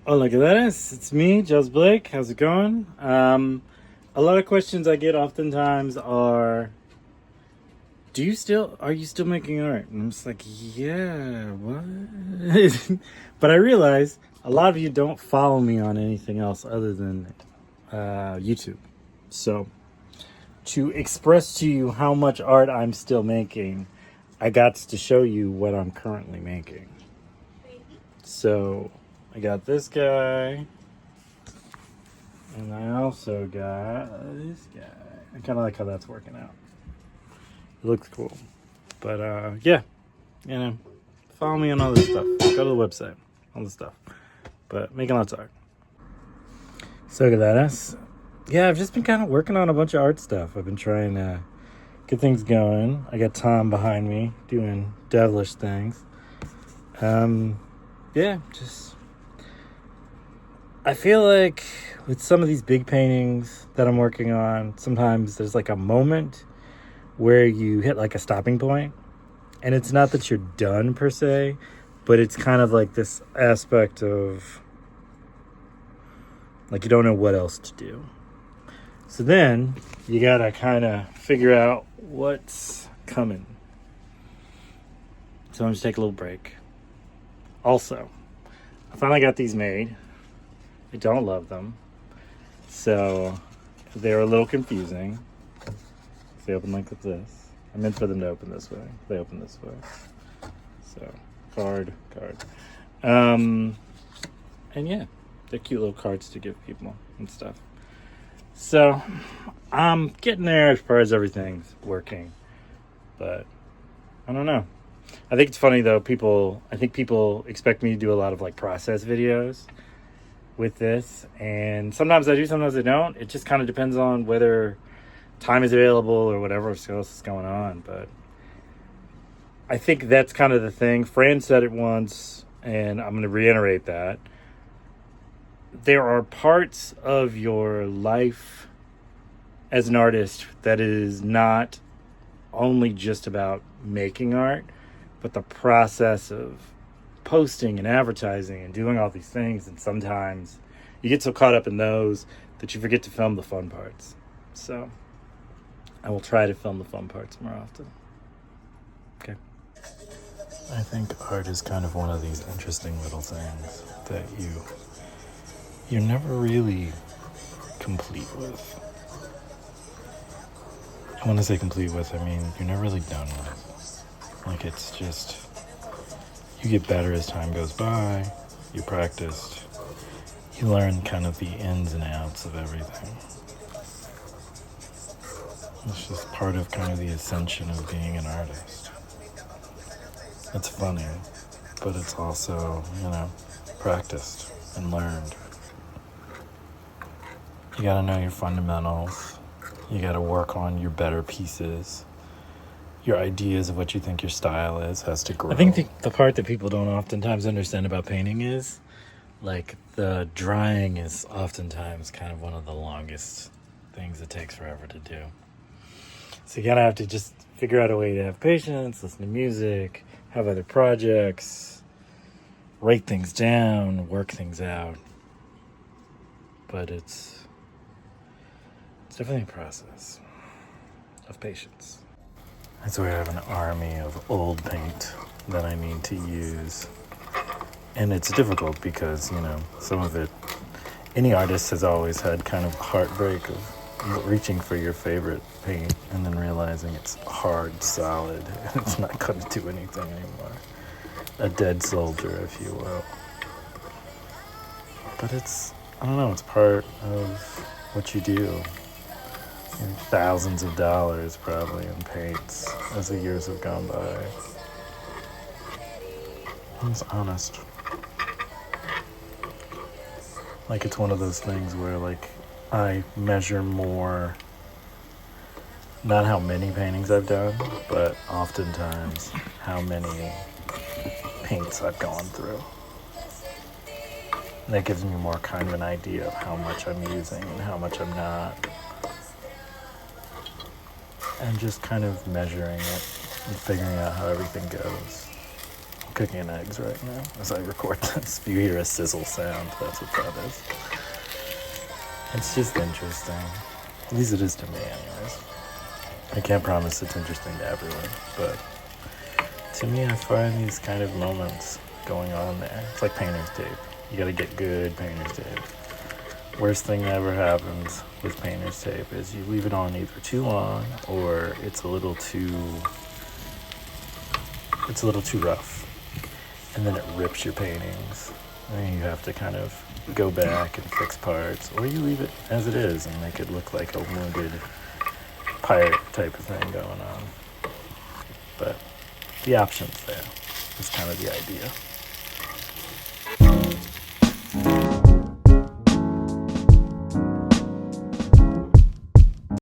Hola, galeras. It's me, Just Blake. How's it going? A lot of questions I get oftentimes are, are you still making art? And I'm just like, yeah, what? But I realize a lot of you don't follow me on anything else other than YouTube. So to express to you how much art I'm still making, I got to show you what I'm currently making. So I got this guy. And I also got this guy. I kind of like how that's working out. It looks cool. But yeah, follow me on all this stuff. Go to the website, all this stuff. But making lots of art. So look at that. Yeah, I've just been kind of working on a bunch of art stuff. I've been trying to get things going. I got Tom behind me doing devilish things. Yeah, just I feel like with some of these big paintings that I'm working on, sometimes there's like a moment where you hit like a stopping point, and it's not that you're done per se, but it's kind of like this aspect of like you don't know what else to do. So then you gotta kind of figure out what's coming. So I'm just take a little break. Also, I finally got these made. I don't love them. So they're a little confusing. They open like this. I meant for them to open this way. They open this way. So card. And yeah, they're cute little cards to give people and stuff. So I'm getting there as far as everything's working. But I don't know. I think it's funny though, I think people expect me to do a lot of like process videos with this, and sometimes I do, sometimes I don't. It just kind of depends on whether time is available or whatever else is going on. But I think that's kind of the thing. Fran said it once, and I'm going to reiterate that. There are parts of your life as an artist that is not only just about making art, but the process of posting and advertising and doing all these things, and sometimes you get so caught up in those that you forget to film the fun parts. So I will try to film the fun parts more often. Okay. I think art is kind of one of these interesting little things that you're never really complete with. When I say complete with, I mean you're never really done with. Like, it's just, you get better as time goes by, you practiced, you learn kind of the ins and outs of everything. It's just part of kind of the ascension of being an artist. It's funny, but it's also, practiced and learned. You gotta know your fundamentals. You gotta work on your better pieces. Your ideas of what you think your style is has to grow. I think the part that people don't oftentimes understand about painting is, like, the drying is oftentimes kind of one of the longest things it takes forever to do. So you kind of have to just figure out a way to have patience, listen to music, have other projects, write things down, work things out. But it's definitely a process of patience. That's where I have an army of old paint that I need to use. And it's difficult because, some of it, any artist has always had kind of heartbreak of reaching for your favorite paint and then realizing it's hard, solid, and it's not going to do anything anymore. A dead soldier, if you will. But it's part of what you do. Thousands of dollars probably in paints as the years have gone by. It's honest. Like, it's one of those things where, like, I measure more, not how many paintings I've done, but oftentimes how many paints I've gone through. And that gives me more kind of an idea of how much I'm using and how much I'm not. And just kind of measuring it and figuring out how everything goes. cooking eggs right now as I record this. If you hear a sizzle sound, that's what that is. It's just interesting. At least it is to me, anyways. I can't promise it's interesting to everyone, but to me, I find these kind of moments going on there. It's like painter's tape. You gotta get good painter's tape. Worst thing that ever happens with painter's tape is you leave it on either too long or it's a little too rough. And then it rips your paintings. And you have to kind of go back and fix parts, or you leave it as it is and make it look like a wounded pirate type of thing going on. But the option's there. That's kind of the idea.